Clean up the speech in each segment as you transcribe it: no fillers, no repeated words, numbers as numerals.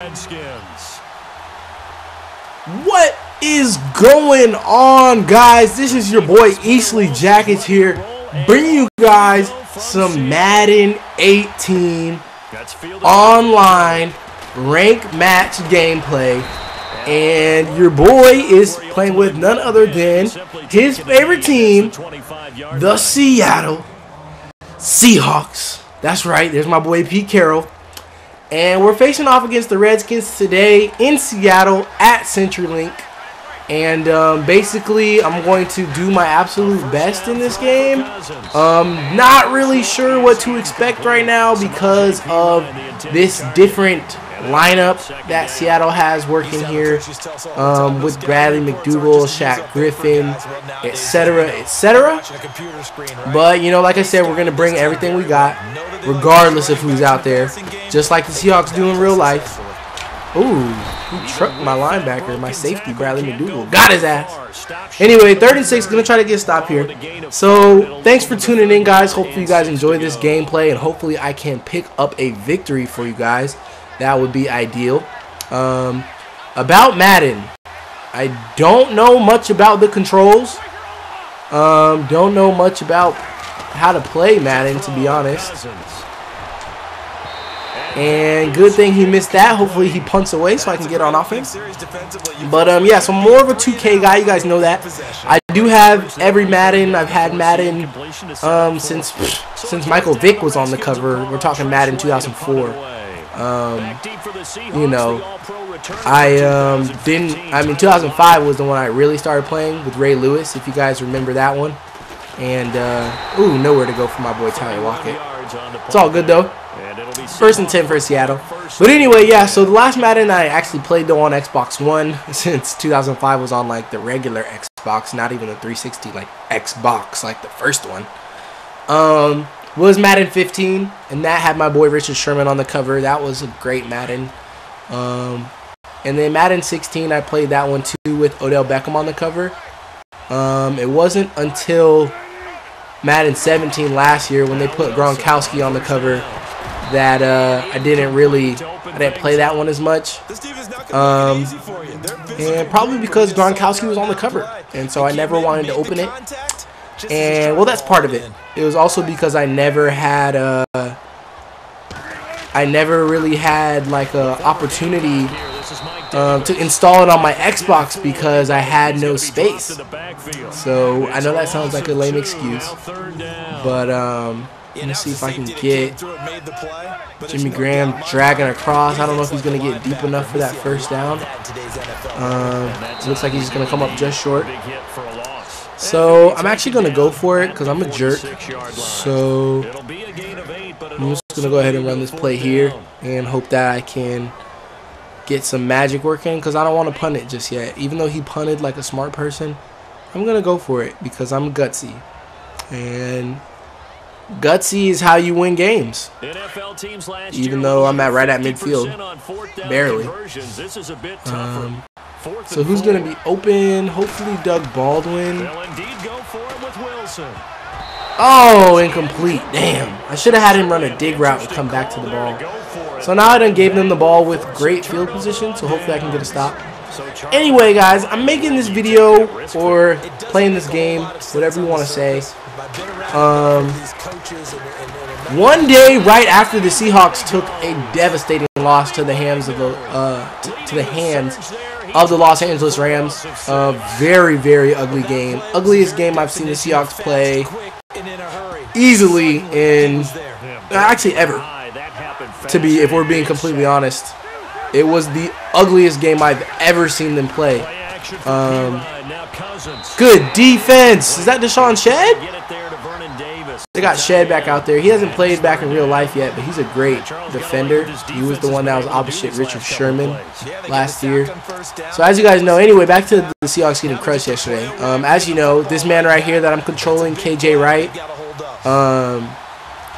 Redskins. What is going on, guys? This is your boy EastleyJackets here, bringing you guys some Madden 18 online rank match gameplay. And your boy is playing with none other than his favorite team, the Seattle Seahawks. That's right, there's my boy Pete Carroll. And we're facing off against the Redskins today in Seattle at CenturyLink. And basically, I'm going to do my absolute best in this game. Not really sure what to expect right now because of this different lineup that Seattle has working here with Bradley McDougal, Shaq Griffin, etc., etc. But, you know, like I said, we're going to bring everything we got, regardless of who's out there, just like the Seahawks do in real life. Ooh, he trucked my linebacker, my safety, Bradley McDougal. Got his ass. Anyway, 3rd and 6, going to try to get a stop here. So, thanks for tuning in, guys. Hopefully you guys enjoy this gameplay, and hopefully I can pick up a victory for you guys. That would be ideal. About Madden, I don't know much about the controls. Don't know much about how to play Madden, to be honest. And good thing he missed that. Hopefully he punts away so I can get on offense. But yeah, so I'm more of a 2K guy. You guys know that. I do have every Madden. I've had Madden since Michael Vick was on the cover. We're talking Madden 2004. You know, I mean 2005 was the one I really started playing with Ray Lewis, if you guys remember that one. And ooh, nowhere to go for my boy Tyler Lockett. It's all good though. 1st and 10 for Seattle. But anyway, yeah, so the last Madden I actually played though on Xbox One, since 2005 was on like the regular Xbox, not even the 360 like Xbox like the first one. Was Madden 15, and that had my boy Richard Sherman on the cover. That was a great Madden. And then Madden 16, I played that one too with Odell Beckham on the cover. It wasn't until Madden 17 last year when they put Gronkowski on the cover that I didn't play that one as much. And probably because Gronkowski was on the cover, and so I never wanted to open it. And well, that's part of it. It was also because I never really had like a opportunity to install it on my Xbox because I had no space. So I know that sounds like a lame excuse, but let me see if I can get Jimmy Graham dragging across. I don't know if he's gonna get deep enough for that first down. It looks like he's just gonna come up just short. So I'm actually going to go for it because I'm a jerk. So I'm just going to go ahead and run this play here and hope that I can get some magic working, because I don't want to punt it just yet. Even though he punted like a smart person, I'm going to go for it because I'm gutsy. And gutsy is how you win games. Even though I'm right at midfield. Barely. So who's going to be open? Hopefully Doug Baldwin. Oh, incomplete. Damn. I should have had him run a dig route and come back to the ball. So now I done gave them the ball with great field position, so hopefully I can get a stop. Anyway, guys, I'm making this video or playing this game, whatever you want to say. One day right after the Seahawks took a devastating loss to the hands of the Los Angeles Rams. Very, very ugly game. Ugliest game I've seen the Seahawks play easily in, actually ever. If we're being completely honest, it was the ugliest game I've ever seen them play. Good defense. Is that Deshaun Shedd? They got Shedd back out there. He hasn't played back in real life yet, but he's a great defender. He was the one that was opposite Richard Sherman last year. So as you guys know, anyway, back to the Seahawks getting crushed yesterday. As you know, this man right here that I'm controlling, KJ Wright,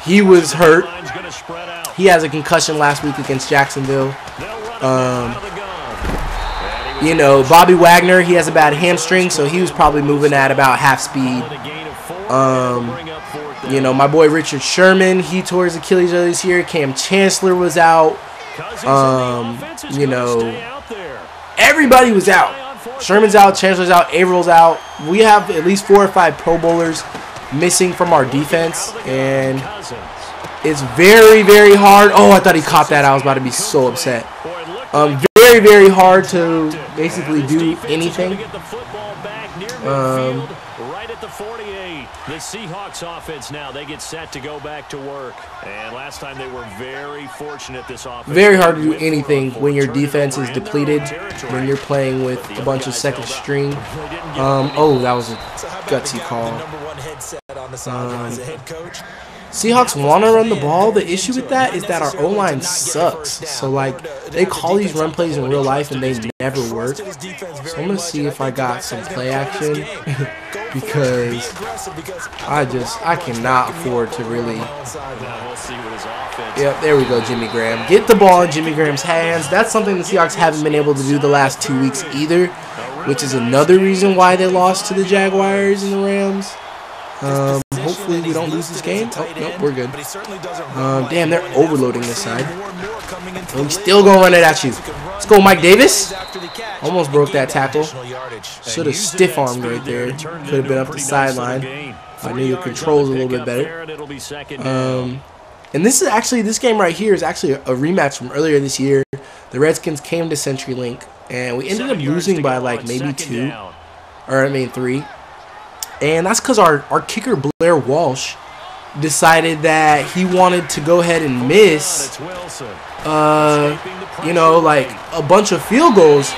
he was hurt. He has a concussion last week against Jacksonville. You know, Bobby Wagner, he has a bad hamstring, so he was probably moving at about half speed. You know, my boy Richard Sherman, he tore his Achilles earlier this year. Cam Chancellor was out. You know, everybody was out. Sherman's out, Chancellor's out, Averill's out. We have at least 4 or 5 Pro Bowlers missing from our defense, and it's very, very hard. Oh, I thought he caught that. I was about to be so upset. Very, very hard to basically do anything. Right at the 48. The Seahawks offense now, they get set to go back to work. And last time they were very fortunate this offense. Very hard to do anything when your defense is depleted, when you're playing with a bunch of second string. Oh, that was a gutsy call. Seahawks want to run the ball. The issue with that is that our O-line sucks. So, like, they call these run plays in real life and they never work. So I'm going to see if I got some play action because I cannot afford to really. Yep, there we go, Jimmy Graham. Get the ball in Jimmy Graham's hands. That's something the Seahawks haven't been able to do the last 2 weeks either, which is another reason why they lost to the Jaguars and the Rams. Hopefully we don't lose this game. Oh, nope, we're good. Damn, they're overloading this side. And we still gonna run it at you. Let's go, Mike Davis. Almost broke that tackle. Should have stiff-armed right there. Could have been up the sideline. I knew the controls a little bit better. And this game right here is actually a rematch from earlier this year. The Redskins came to CenturyLink, and we ended up losing by like maybe 3. And that's because our kicker, Blair Walsh, decided that he wanted to go ahead and miss, you know, like a bunch of field goals.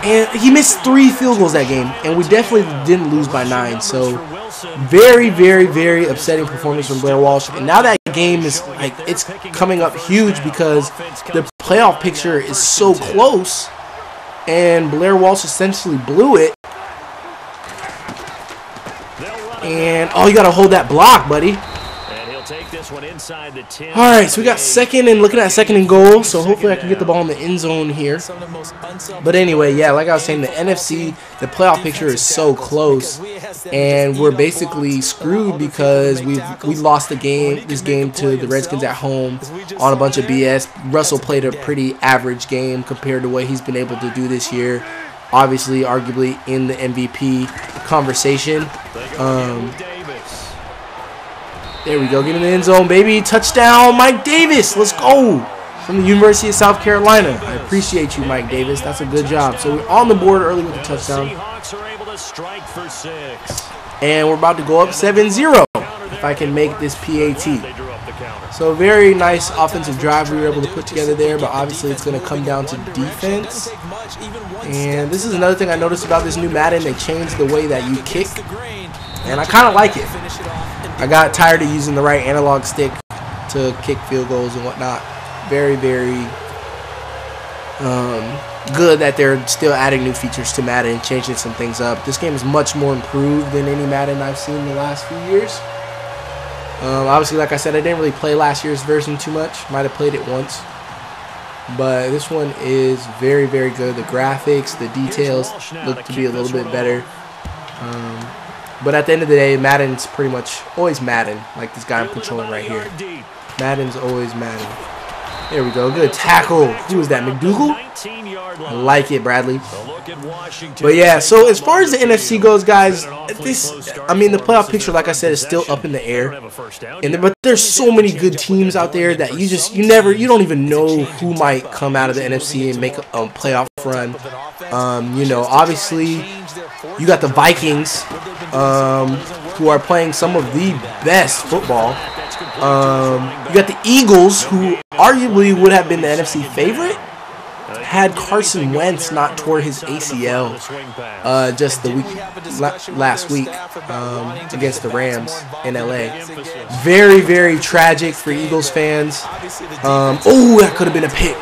And he missed 3 field goals that game. And we definitely didn't lose by 9. So very, very, very upsetting performance from Blair Walsh. And now that game is like, it's coming up huge because the playoff picture is so close. And Blair Walsh essentially blew it. And, oh, you got to hold that block, buddy. And he'll take this one inside the 10. All right, so we got second and looking at second and goal. So hopefully I can get the ball in the end zone here. But anyway, yeah, like I was saying, the NFC, the playoff picture is so close. And we're basically screwed because we lost this game to the Redskins at home on a bunch of BS. Russell played a pretty average game compared to what he's been able to do this year. Obviously, arguably in the MVP conversation. There we go. Get in the end zone, baby. Touchdown, Mike Davis. Let's go. From the University of South Carolina. I appreciate you, Mike Davis. That's a good job. So we're on the board early with the touchdown. And we're about to go up 7-0 if I can make this PAT. So very nice offensive drive we were able to put together there, but obviously it's going to come down to defense. And this is another thing I noticed about this new Madden. They changed the way that you kick, and I kind of like it. I got tired of using the right analog stick to kick field goals and whatnot. Very, very good that they're still adding new features to Madden, changing some things up. This game is much more improved than any Madden I've seen in the last few years. Obviously, like I said, I didn't really play last year's version too much. Might have played it once. But this one is very, very good. The graphics, the details look to be a little bit better. But at the end of the day, Madden's pretty much always Madden. Like this guy I'm controlling right here. Madden's always Madden. There we go. Good tackle. Who is that, McDougal? I like it, Bradley. But yeah, so as far as the NFC goes, guys, the playoff picture, like I said, is still up in the air. But there's so many good teams out there that you don't even know who might come out of the NFC and make a playoff run. You know, obviously, you got the Vikings, who are playing some of the best football. You got the Eagles, who arguably would have been the NFC favorite had Carson Wentz not tore his ACL just the last week against the Rams in LA. Very, very tragic for Eagles fans. Oh, that could have been a pick.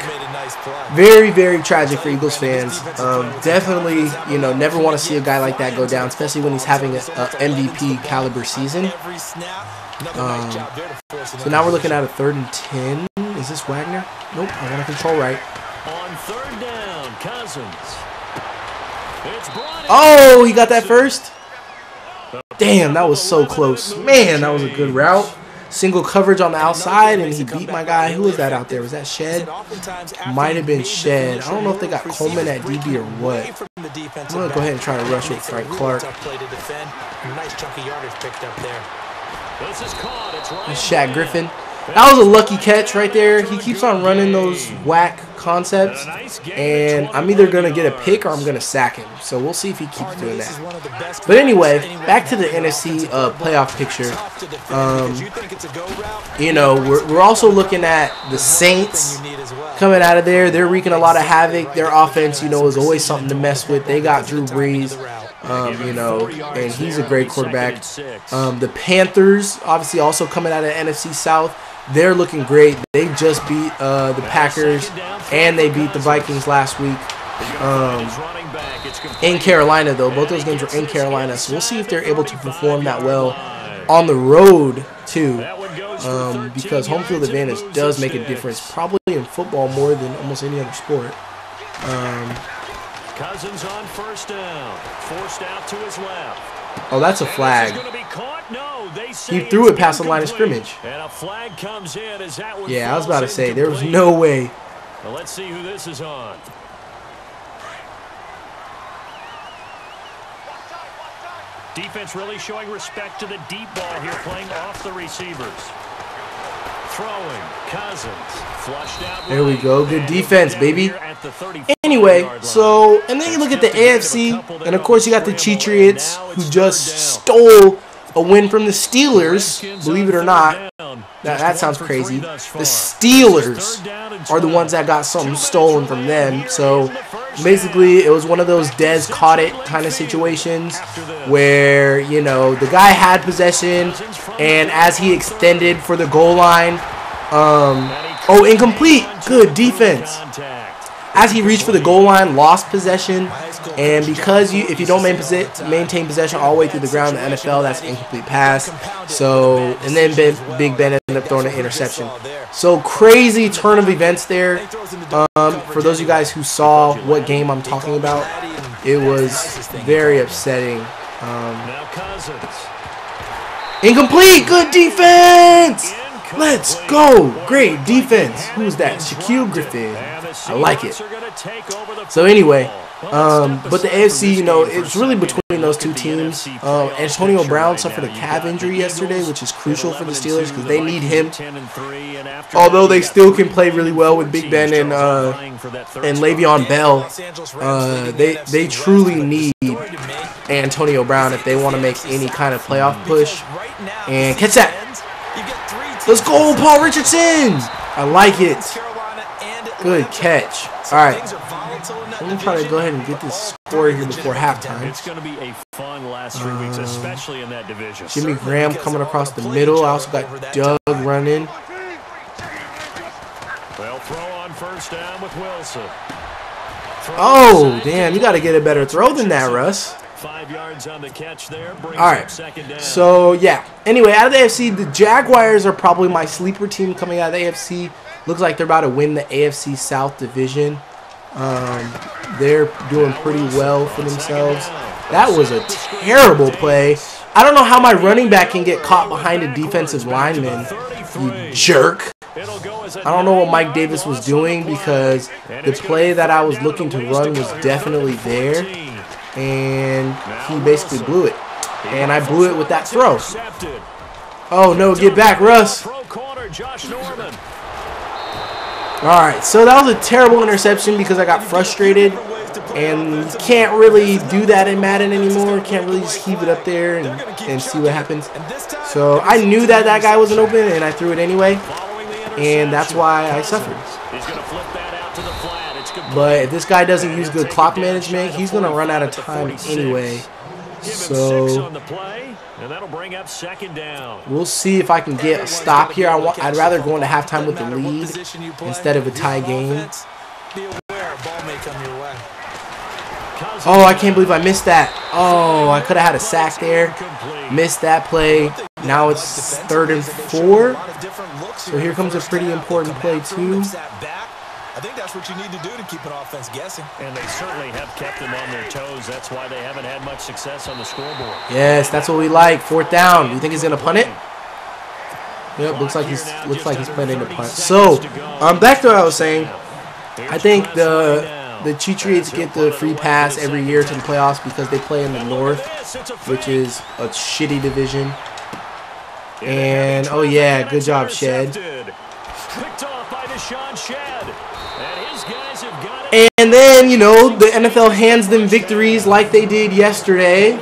Very, very tragic for Eagles fans. Definitely, you know, never want to see a guy like that go down, especially when he's having a MVP caliber season. So now we're looking at a 3rd and 10. Is this Wagner? Nope, I want to control right. On 3rd down, Cousins. Oh, he got that first? Damn, that was so close. Man, that was a good route. single coverage on the outside, and he beat my guy. Who was that out there? Was that Shed? Might have been Shed. I don't know if they got Coleman at DB or what. I'm going to go ahead and try to rush with Frank Clark. That's Shaq Griffin. That was a lucky catch right there. He keeps on running those whack concepts, and I'm either going to get a pick or I'm going to sack him. So we'll see if he keeps doing that. But anyway, back to the NFC playoff picture. You know, we're also looking at the Saints coming out of there. They're wreaking a lot of havoc. Their offense, you know, is always something to mess with. They got Drew Brees. You know, and he's a great quarterback. The Panthers, obviously, also coming out of NFC South. They're looking great. They just beat the Packers, and they beat the Vikings last week in Carolina, though. Both those games were in Carolina, so we'll see if they're able to perform that well on the road, too, because home field advantage does make a difference, probably in football more than almost any other sport. Cousins on first down, forced out to his left. Oh, that's a flag. He threw it past the line of scrimmage. And a flag comes in as that one yeah, I was about to say, there was no way. Well, let's see who this is on. Defense really showing respect to the deep ball here, playing off the receivers. Throwing, Cousins, flushed out. There we go. Good defense, baby. Anyway, so, and then you look at the AFC, and of course you got the Cheatriots, who just stole a win from the Steelers, believe it or not. That sounds crazy. The Steelers are the ones that got something stolen from them. So basically, it was one of those Dez caught it kind of situations where, you know, the guy had possession, and as he extended for the goal line, oh, incomplete. Good defense. As he reached for the goal line, lost possession, and because if you don't maintain possession all the way through the ground in the NFL, that's an incomplete pass. So, and then Big Ben ended up throwing an interception. So crazy turn of events there. For those of you guys who saw what game I'm talking about, it was very upsetting. Incomplete. Good defense. Let's go. Great defense. Who's that? Shaquille Griffin. I like it. So anyway, but the AFC, you know, it's really between those two teams. Antonio Brown suffered a calf injury yesterday, which is crucial for the Steelers because they need him. Although they still can play really well with Big Ben and Le'Veon Bell, they truly need Antonio Brown if they want to make any kind of playoff push. And catch that. Let's go, Paul Richardson. I like it. Good catch. All right. Let me try to go ahead and get this score here before halftime. It's going to be a fun last 3 weeks, especially in that division. Jimmy Graham coming across the middle. I also got Doug running. Well, throw on first down with Wilson. Oh, damn. You got to get a better throw than that, Russ. 5 yards on the catch there. All right. So, yeah. Anyway, out of the AFC, the Jaguars are probably my sleeper team coming out of the AFC. Looks like they're about to win the AFC South division. They're doing pretty well for themselves. That was a terrible play. I don't know how my running back can get caught behind a defensive lineman, you jerk. I don't know what Mike Davis was doing because the play that I was looking to run was definitely there. And he basically blew it. And I blew it with that throw. Oh, no, get back, Russ. Alright, so that was a terrible interception because I got frustrated. And you can't really do that in Madden anymore. You can't really just heave it up there and see what happens. So I knew that that guy wasn't open, and I threw it anyway. And that's why I suffered. But if this guy doesn't use good clock management, he's going to run out of time anyway. So we'll see if I can get a stop here. I'd rather go into halftime with the lead instead of a tie game. Oh, I can't believe I missed that. Oh, I could have had a sack there. Missed that play. Now it's 3rd and 4. So here comes a pretty important play too. I think that's what you need to do to keep an offense guessing. And they certainly have kept them on their toes. That's why they haven't had much success on the scoreboard. Yes, that's what we like. 4th down. You think he's going to punt it? Yep, looks like he's planning to punt. So, back to what I was saying. I think the Cheatriots get the free pass every year to the playoffs because they play in the North, which is a shitty division. And oh yeah, good job, Shed. And then, you know, the NFL hands them victories like they did yesterday.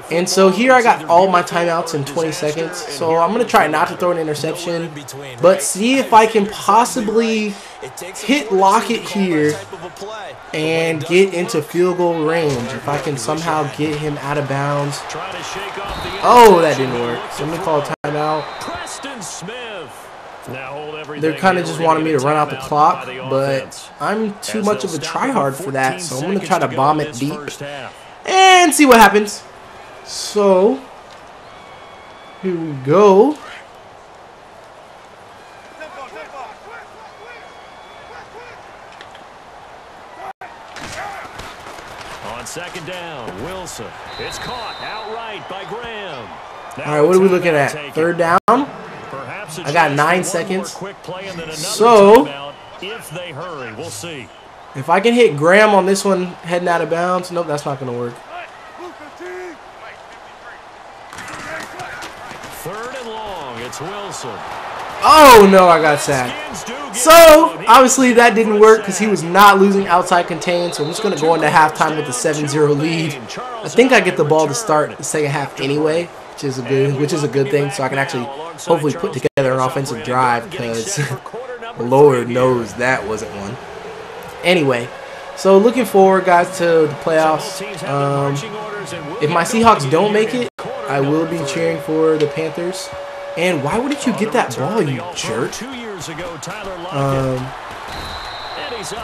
And so here I got all my timeouts in 20 seconds. So I'm going to try not to throw an interception, but see if I can possibly hit Lockett here and get into field goal range. If I can somehow get him out of bounds. Oh, that didn't work. So let me call a timeout. They're kind of just wanting me to run out the clock, but I'm too much of a tryhard for that. So I'm going to try to bomb it deep and see what happens. So, here we go. On second down, Wilson. It's caught outright by Graham. All right, what are we looking at? Third down? I got 9 seconds. So, if I can hit Graham on this one heading out of bounds, nope, that's not going to work. Third and long, it's Wilson. Oh, no, I got sacked. So, obviously that didn't work because he was not losing outside contain. So I'm just going to go into halftime with a 7-0 lead. I think I get the ball to start the second half anyway, which is a good thing. So I can actually hopefully put together an offensive drive because Lord knows that wasn't one. Anyway, so looking forward, guys, to the playoffs. If my Seahawks don't make it, I will be cheering for the Panthers. And why wouldn't you get that ball, you jerk?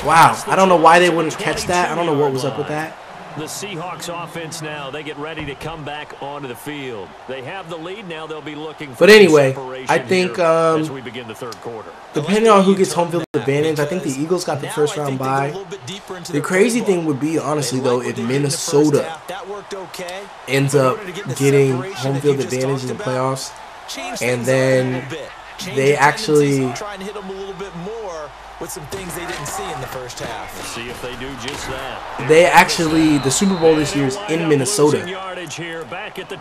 Wow, I don't know why they wouldn't catch that. I don't know what was up with that. The Seahawks offense now, they get ready to come back onto the field. They have the lead now. They'll be looking for. But anyway, I think as we begin the third quarter. Depending on who gets home field advantage, I think the Eagles got the first round bye. The crazy thing would be, honestly, though, if Minnesota ends up getting home field advantage in the playoffs, and then they actually with some things they didn't see in the first half. We'll see if they do just that. They actually, the Super Bowl this year is in Minnesota,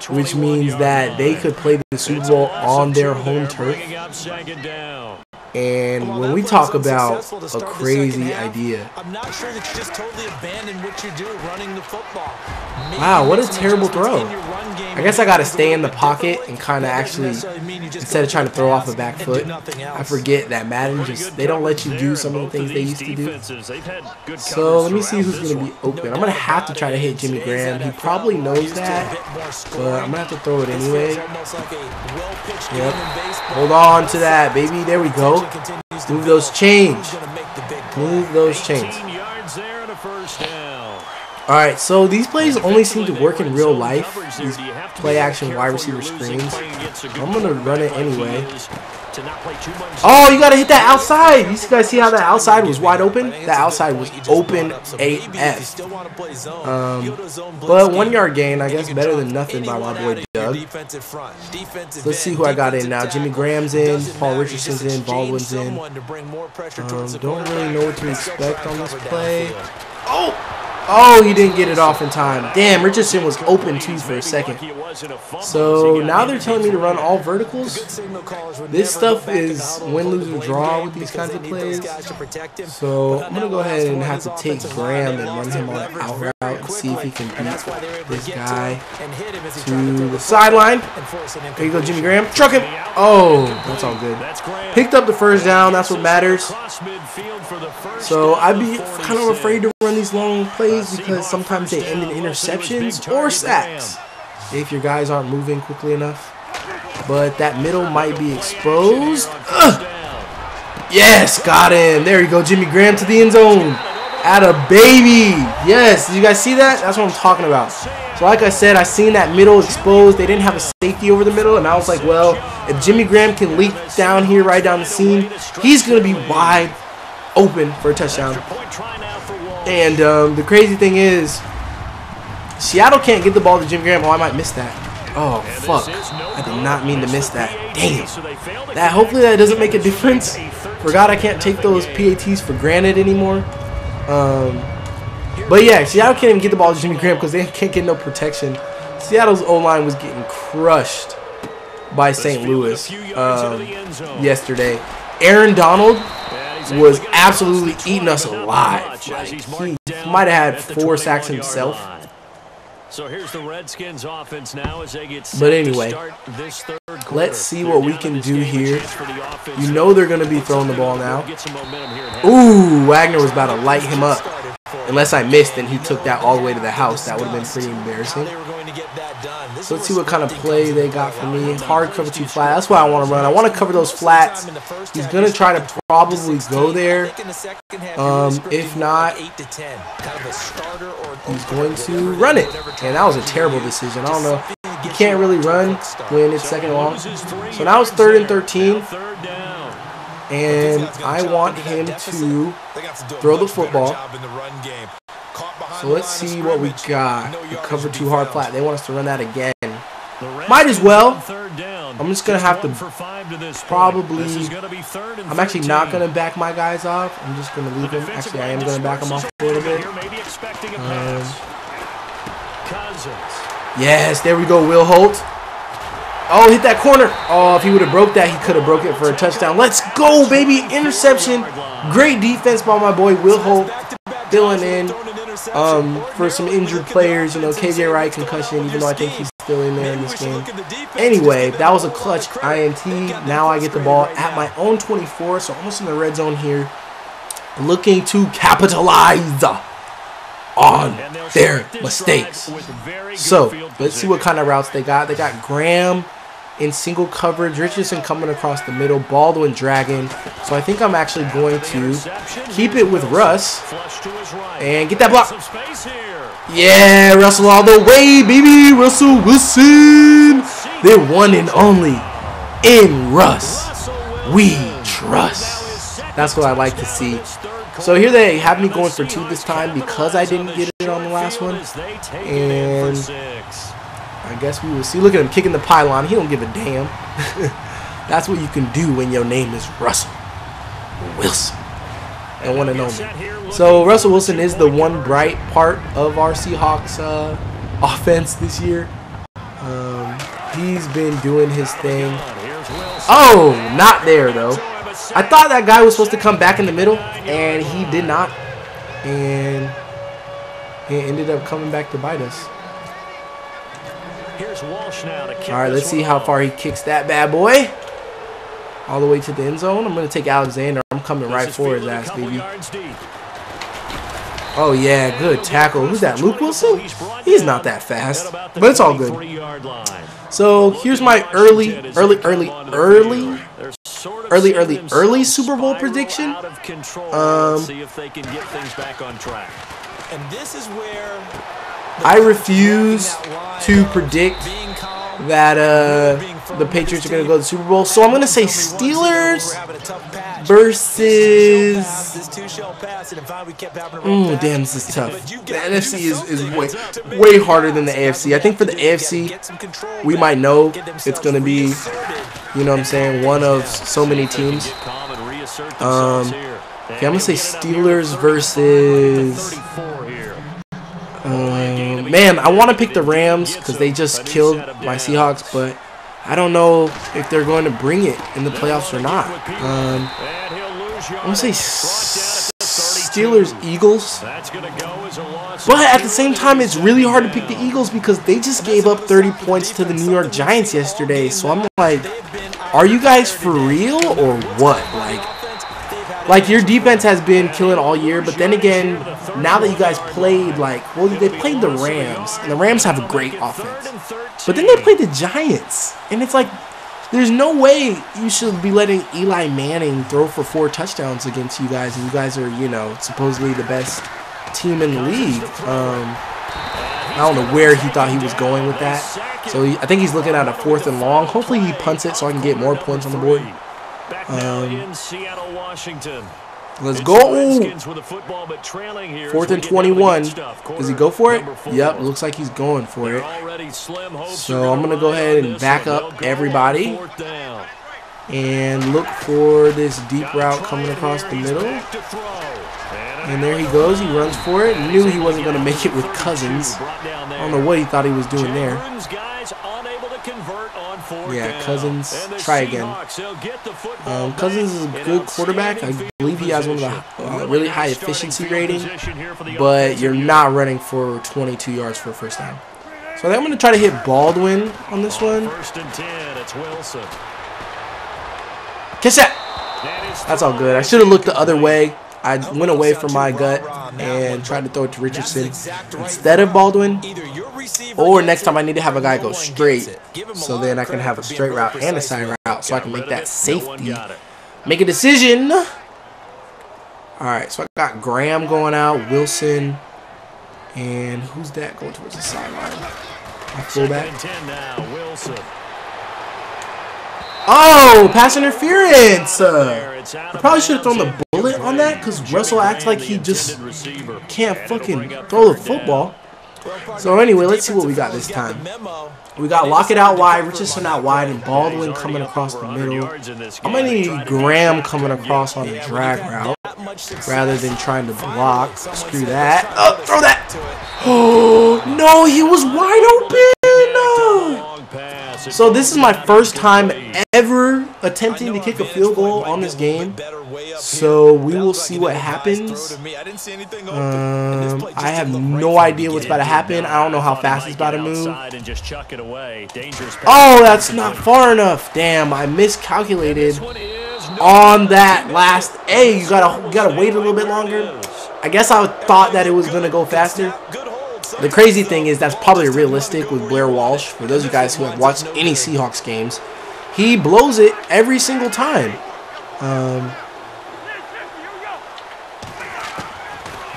which means that they could play the Super Bowl on their home turf. And when we talk about a crazy idea, I'm not sure that you just totally abandon what you do running the football. Wow, what a terrible throw. I guess I got to stay in the pocket and kind of actually, instead of trying to throw off a back foot, I forget that Madden they don't let you do some of the things they used to do. So let me see who's going to be open. I'm going to have to try to hit Jimmy Graham. He probably knows that, but I'm going to have to throw it anyway. Yep. Hold on to that, baby. There we go. Move those chains. Move those chains. Alright, so these plays only seem to work in real life. These play action wide receiver screens. I'm going to run it anyway. Oh, you got to hit that outside. You guys see how that outside was wide open? That outside was open AF. But 1 yard gain, I guess better than nothing by my boy Doug. Let's see who I got in now. Jimmy Graham's in, Paul Richardson's in, Baldwin's in. Don't really know what to expect on this play. Oh, he didn't get it off in time. Damn, Richardson was open too for a second. So now they're telling me to run all verticals. This stuff is win, lose, or draw with these kinds of plays. So I'm going to go ahead and have to take Graham and run him on an out route and see if he can beat this guy to the sideline. There you go, Jimmy Graham. Truck him. Oh, that's all good. Picked up the first down. That's what matters. So I'd be kind of afraid to run these long plays because sometimes they end in interceptions or sacks if your guys aren't moving quickly enough. But that middle might be exposed. Yes, got him. There you go, Jimmy Graham to the end zone. Atta baby. Yes, did you guys see that? That's what I'm talking about. So like I said, I seen that middle exposed. They didn't have a safety over the middle, and I was like, well, if Jimmy Graham can leak down here right down the seam, he's going to be wide open for a touchdown. And the crazy thing is, Seattle can't get the ball to Jimmy Graham. Oh, I might miss that. Oh, fuck. I did not mean to miss that. Damn. Hopefully that doesn't make a difference. Forgot I can't take those PATs for granted anymore. But yeah, Seattle can't even get the ball to Jimmy Graham because they can't get no protection. Seattle's O-line was getting crushed by St. Louis yesterday. Aaron Donald was absolutely eating us alive. Like, he might have had 4 sacks himself. So here's the Redskins offense now as they get set. But anyway, let's see what we can do here. You know they're going to be throwing the ball now. Ooh, Wagner was about to light him up. Unless I missed and he took that all the way to the house. That would have been pretty embarrassing. So let's see what kind of play they got for me. Hard cover 2 flat. That's what I want to run. I want to cover those flats. He's going to try to probably go there. If not, he's going to run it. And that was a terrible decision. I don't know. He can't really run when it's 2nd long. So now it's 3rd and 13. And I want him to throw the football. So let's see what we got. We cover 2 hard flat. They want us to run that again. Might as well. I'm just going to have to probably... I'm actually not going to back my guys off. I'm just going to leave them. Actually, I am going to back them off a little bit. Yes, there we go, Will Holt. Oh, hit that corner. Oh, if he would have broke that, he could have broke it for a touchdown. Let's go, baby. Interception. Great defense by my boy, Will Holt. Filling in for some injured players. You know, KJ Wright, concussion, even though I think he's still in there in this game. Anyway, that was a clutch INT. Now I get the ball at my own 24, so almost in the red zone here. Looking to capitalize on their mistakes. So, let's see what kind of routes they got. They got Graham in single coverage, Richardson coming across the middle, Baldwin dragging. So I think I'm actually going to keep it with Russ and get that block. Yeah, Russell all the way, baby. Russell Wilson. They're 1 and only in Russ. We trust. That's what I like to see. So here they have me going for 2 this time because I didn't get it on the last one. And I guess we will see. Look at him kicking the pylon. He don't give a damn. That's what you can do when your name is Russell Wilson. And 1 and only. So Russell Wilson is the one bright part of our Seahawks offense this year. He's been doing his thing. Oh, not there though. I thought that guy was supposed to come back in the middle, and he did not. And he ended up coming back to bite us. Alright, let's see how far he kicks that bad boy. All the way to the end zone. I'm going to take Alexander. I'm coming right for his ass, baby. Oh, yeah, good tackle. Who's that, Luke Wilson? He's not that fast, but it's all good. So here's my early Super Bowl prediction. I refuse to predict that the Patriots are going to go to the Super Bowl. So I'm going to say Steelers versus... damn, this is tough. The NFC is way harder than the AFC. I think for the AFC, we might know it's going to be, you know what I'm saying, one of so many teams. Okay, I'm going to say Steelers versus... man, I want to pick the Rams because they just killed my Seahawks, but I don't know if they're going to bring it in the playoffs or not. I'm going to say Steelers, Eagles. But at the same time, it's really hard to pick the Eagles because they just gave up 30 points to the New York Giants yesterday. So I'm like, are you guys for real or what? Like your defense has been killing all year, but then again, now that you guys played, well, they played the Rams, and the Rams have a great offense. But then they played the Giants, and it's like, there's no way you should be letting Eli Manning throw for 4 touchdowns against you guys, and you guys are, you know, supposedly the best team in the league. I don't know where he thought he was going with that. So I think he's looking at a 4th and long. Hopefully he punts it so I can get more points on the board. Back now in Seattle, Washington. Let's go. 4th and 21. Does he go for it? Yep, looks like he's going for it. So I'm going to go ahead and back up everybody and look for this deep route coming across the middle. And there he goes. He runs for it. Knew he wasn't going to make it with Cousins. I don't know what he thought he was doing there. Yeah, Cousins. Try again. Cousins is a good quarterback. I believe he has one of the really high efficiency rating. But you're not running for 22 yards for a first down. So I think I'm going to try to hit Baldwin on this one. Catch that. That's all good. I should have looked the other way. I went away from my gut and tried to throw it to Richardson instead of Baldwin. Or next time I need to have a guy go straight, so then I can have a straight route and a side route, so I can make that safety. Make a decision. All right, so I got Graham going out, Wilson, and who's that going towards the sideline? My fullback. Oh, pass interference. I probably should have thrown the bullet on that because Russell acts like he just can't fucking throw the football. So anyway, let's see what we got this time. We got Lockett out wide, Richardson out wide, and Baldwin coming across the middle. I'm going to need Graham coming across on the drag route rather than trying to block. Screw that. Throw that. Oh, no, he was wide open. So this is my first time ever attempting to kick a field goal on this game. So we will see what happens. I have no idea what's about to happen. I don't know how fast it's about to move. Oh, that's not far enough. Damn, I miscalculated on that last. Hey, you gotta wait a little bit longer. I guess I thought that it was gonna go faster. The crazy thing is that's probably realistic with Blair Walsh. For those of you guys who have watched any Seahawks games, he blows it every single time.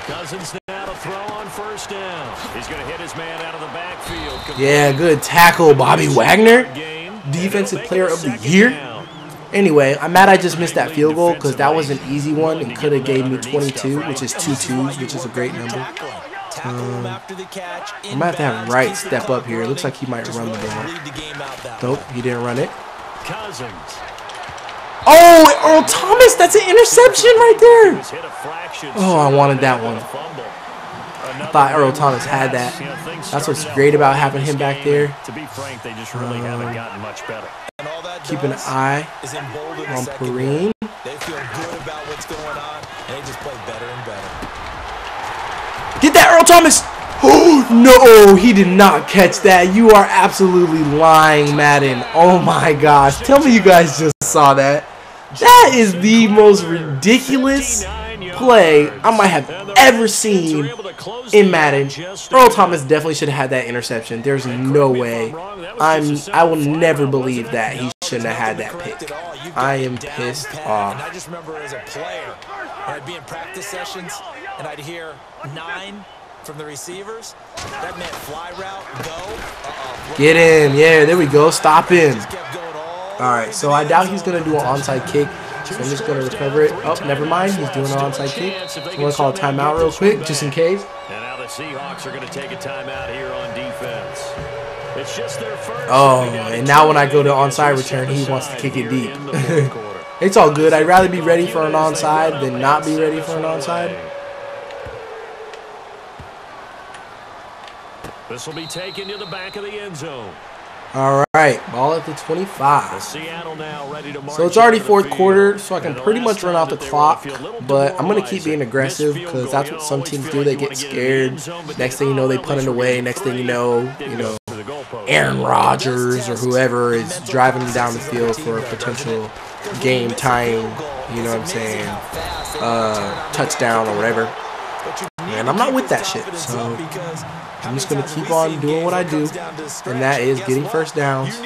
Cousins now to throw on first down. He's going to hit his man out of the backfield. Yeah, good tackle, Bobby Wagner. Defensive Player of the Year. Anyway, I'm mad I just missed that field goal because that was an easy one and could have gave me 22, which is 2 twos, which is a great number. I'm going to have to have Wright step up here. It looks like he might run the ball. Nope, he didn't run it. Oh, Earl Thomas, that's an interception right there. Oh, I wanted that one. I thought Earl Thomas had that. That's what's great about having him back there. Keep an eye on Perrine. Get that, Earl Thomas! Oh, no, he did not catch that. You are absolutely lying, Madden. Oh, my gosh. Tell me you guys just saw that. That is the most ridiculous play I might have ever seen in Madden. Earl Thomas definitely should have had that interception. There's no way. I will never believe that he shouldn't have had that pick. I am pissed off. I just remember as a player, I'd be in practice sessions and I'd hear 9 from the receivers. That meant fly route, go. Get in. Yeah, there we go. Stop him. All right, so I doubt he's going to do an onside kick. So I'm just going to recover it. Oh, never mind. He's doing an onside kick. So I'm going to call a timeout real quick, just in case. And now the Seahawks are going to take a timeout here on defense. It's just their first. Oh, and now when I go to onside return, he wants to kick it deep. It's all good. I'd rather be ready for an onside than not be ready for an onside. This will be taken to the back of the end zone. All right, ball at the 25. So it's already fourth quarter, so I can pretty much run out the clock, but I'm going to keep being aggressive because that's what some teams do. They get scared. Next thing you know, they punt it away. Next thing you know, Aaron Rodgers or whoever is driving down the field for a potential game-tying, you know what I'm saying, touchdown or whatever. And I'm not with that shit, so I'm just going to keep on doing what I do, and that is getting first downs,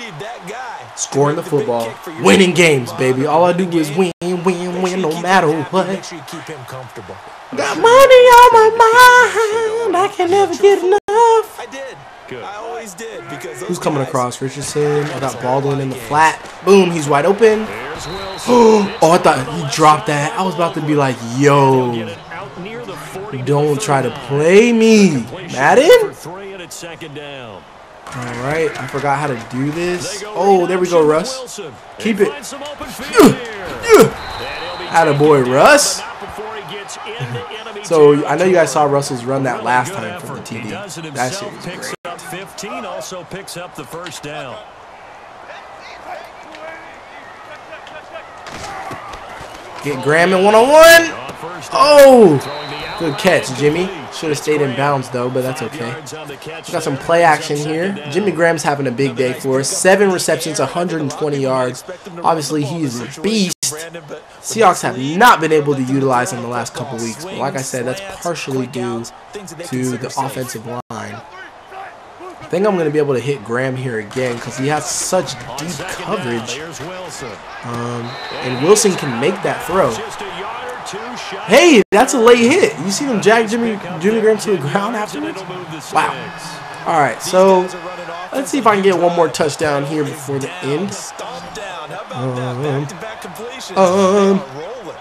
scoring the football, winning games, baby. All I do is win, win, win, no matter what. Got money on my mind, I can never get enough. I did. I always did. Who's coming across? Richardson. I got Baldwin in the flat. Boom, he's wide open. Oh, I thought he dropped that. I was about to be like, yo, don't try to play me, Madden. All right, I forgot how to do this. Oh, there we go, Russ. Keep it. Attaboy, Russ. So I know you guys saw Russell's run that last time from the TD. That shit was great. 15 also picks up the first down. Get Graham in one-on-one. Oh, good catch, Jimmy. Should have stayed in bounds, though, but that's okay. We got some play action here. Jimmy Graham's having a big day for us. 7 receptions, 120 yards. Obviously, he is a beast. Seahawks have not been able to utilize him the last couple weeks. But like I said, that's partially due to the offensive line. I think I'm going to be able to hit Graham here again because he has such deep coverage. And Wilson can make that throw. Hey, that's a late hit. You see him jack Jimmy Graham to the ground afterwards? Wow. All right, so let's see if I can get one more touchdown here before the end.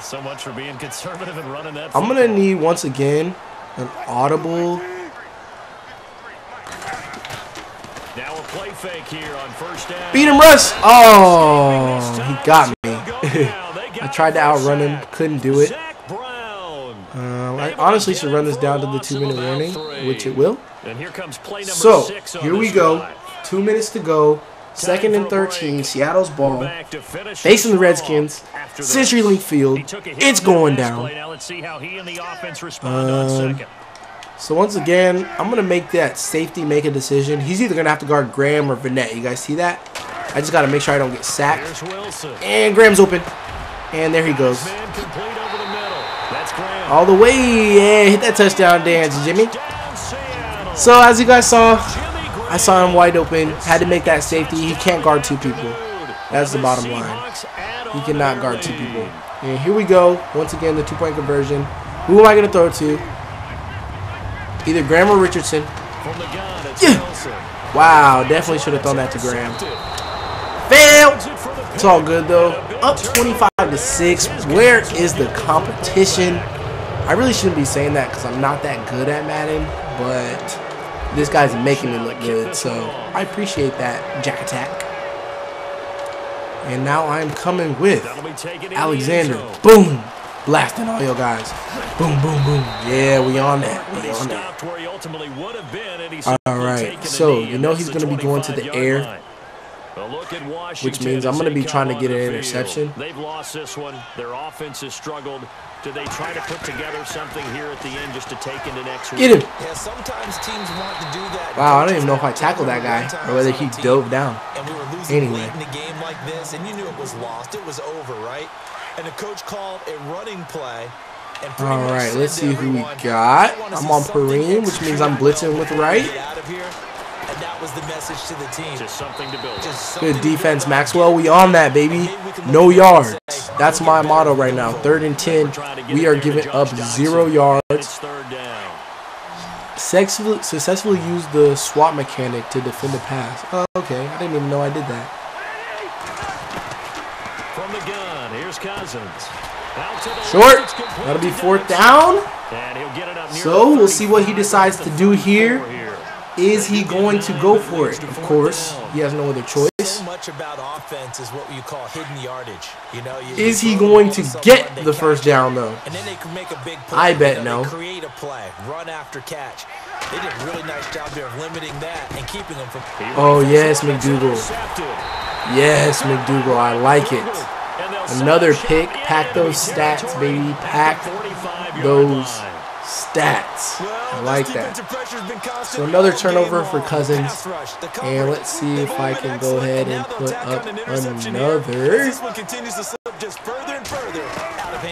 So much for being conservative and running that. I'm going to need, once again, an audible. Now a play fake here on first down. Beat him, Russ. Oh, he got me. I tried to outrun him, couldn't do it. I honestly should run this down to the 2-minute warning, which it will. So, here we go. 2 minutes to go. 2nd and 13, Seattle's ball. Facing the Redskins. CenturyLink Field. It's going down. So once again, I'm going to make that safety make a decision. He's either going to have to guard Graham or Vanette. You guys see that? I just got to make sure I don't get sacked. And Graham's open. And there he goes. All the way. Yeah, hit that touchdown dance, Jimmy. So as you guys saw, I saw him wide open. Had to make that safety. He can't guard 2 people. That's the bottom line. He cannot guard 2 people. And here we go. Once again, the 2-point conversion. Who am I going to throw to? Either Graham or Richardson. Yeah. Wow, definitely should have thrown that to Graham. Fail. It's all good though. Up 25-6. Where is the competition? I really shouldn't be saying that because I'm not that good at Madden, but this guy's making me look good, so I appreciate that, Jack Attack. And now I'm coming with Alexander. Boom. Blasting all your guys. Boom, boom, boom. Yeah, we on that. We on that. All right. So, you know he's going to be going to the air, which means I'm going to be trying to get an interception. They've lost this one. Their offense has struggled. Do they try to put together something here at the end just to take into next week? Get him. Yeah, sometimes teams want to do that. Wow, I don't even know if I tackled that guy or whether he dove down. And we were losing anyway. late in a game like this, and you knew it was lost. It was over, right? And the coach called a running play. All right, let's see who we got. I'm on Perrine, which means I'm blitzing with right. And that was the message to the team. Just something to build. Good defense, Maxwell. We on that, baby. No yards. That's my motto right now. 3rd and 10. We are giving up 0 yards. Successfully used the swap mechanic to defend the pass. Oh, okay. I didn't even know I did that. From the gun, here's Cousins. Short. That'll be 4th down. So we'll see what he decides to do here. Is he going to go for it? Of course, he has no other choice. So much about offense is what you call hidden yardage. You know, is he going to get the first down though? And then they can make a big play. I bet no. Create a play, run after catch. They did a really nice job there of limiting that and keeping them from. Oh yes, McDougal. Yes, McDougal. I like it. Another pick. Pack those stats, baby. Pack those stats. I like that. So another turnover for Cousins. And let's see if I can go ahead and put up another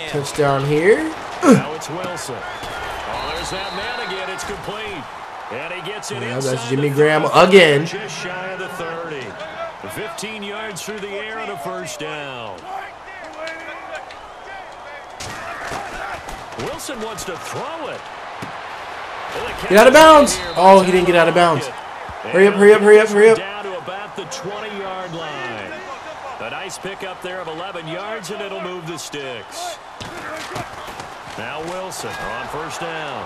touchdown here. Now it's Wilson. Oh, there's that man again. It's complete. And he gets it inside. That's Jimmy Graham again. Just shy of the 30. 15 yards through the air and a first down. Wilson wants to throw it. Get out of bounds. Oh, he didn't get out of bounds. Hurry up, hurry up, hurry up, hurry up. Down to about the 20-yard line. The nice pickup there of 11 yards, and it'll move the sticks. Now Wilson on first down.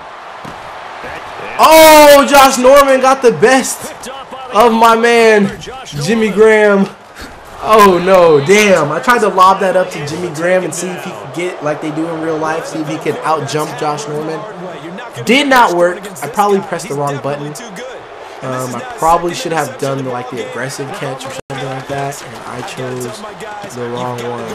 Oh, Josh Norman got the best of my man, Jimmy Graham. Oh, no. Damn. I tried to lob that up to Jimmy Graham and see if he could get like they do in real life, see if he could out-jump Josh Norman. Did not work. I probably pressed the wrong button. I probably should have done like the aggressive catch or something like that, and I chose the wrong one.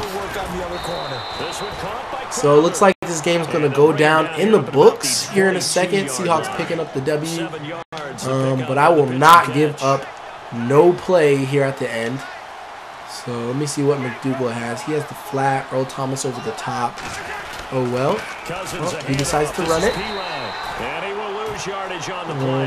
So it looks like this game's going to go down in the books here in a second. Seahawks picking up the W. But I will not give up no play here at the end. So let me see what McDougal has. He has the flat, Earl Thomas over the top. Oh well. He decides to run it.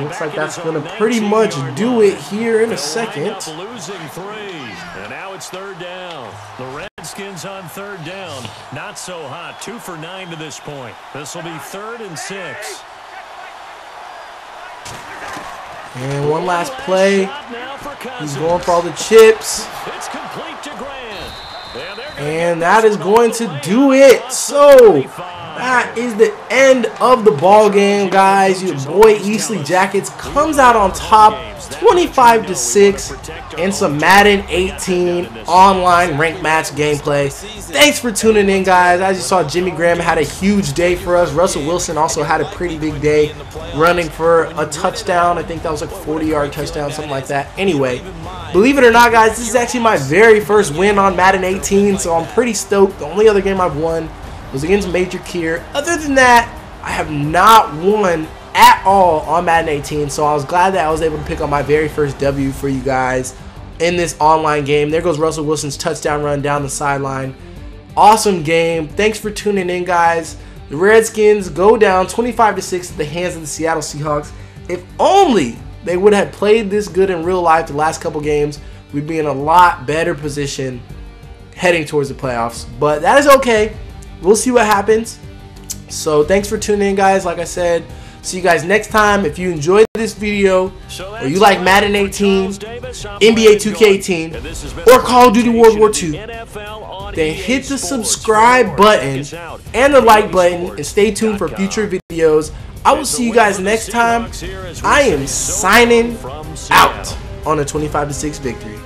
Looks like that's going to pretty much do it here in a second. And now it's third down. The Redskins on third down. Not so hot. 2 for 9 to this point. This will be 3rd and 6. And one last play. He's going for all the chips. It's complete to Grant. And that is going to do it. So that is the end of the ball game, guys. Your boy EastleyJackets comes out on top 25-6 in some Madden 18 online ranked match gameplay. Thanks for tuning in, guys. As you saw, Jimmy Graham had a huge day for us. Russell Wilson also had a pretty big day running for a touchdown. I think that was like a 40-yard touchdown, something like that. Anyway, believe it or not, guys, this is actually my very first win on Madden 18, so I'm pretty stoked. The only other game I've won was against Major Kier. Other than that, I have not won at all on Madden 18, so I was glad that I was able to pick up my very first W for you guys in this online game. There goes Russell Wilson's touchdown run down the sideline. Awesome game. Thanks for tuning in, guys. The Redskins go down 25-6 at the hands of the Seattle Seahawks. If only they would have played this good in real life the last couple games, we'd be in a lot better position heading towards the playoffs. But that is okay. We'll see what happens. So thanks for tuning in, guys. Like I said, see you guys next time. If you enjoyed this video, or you like Madden 18, NBA 2K18, or Call of Duty World War II, then hit the subscribe button and the like button and stay tuned for future videos. I will see you guys next time. I am signing out on a 25-6 victory.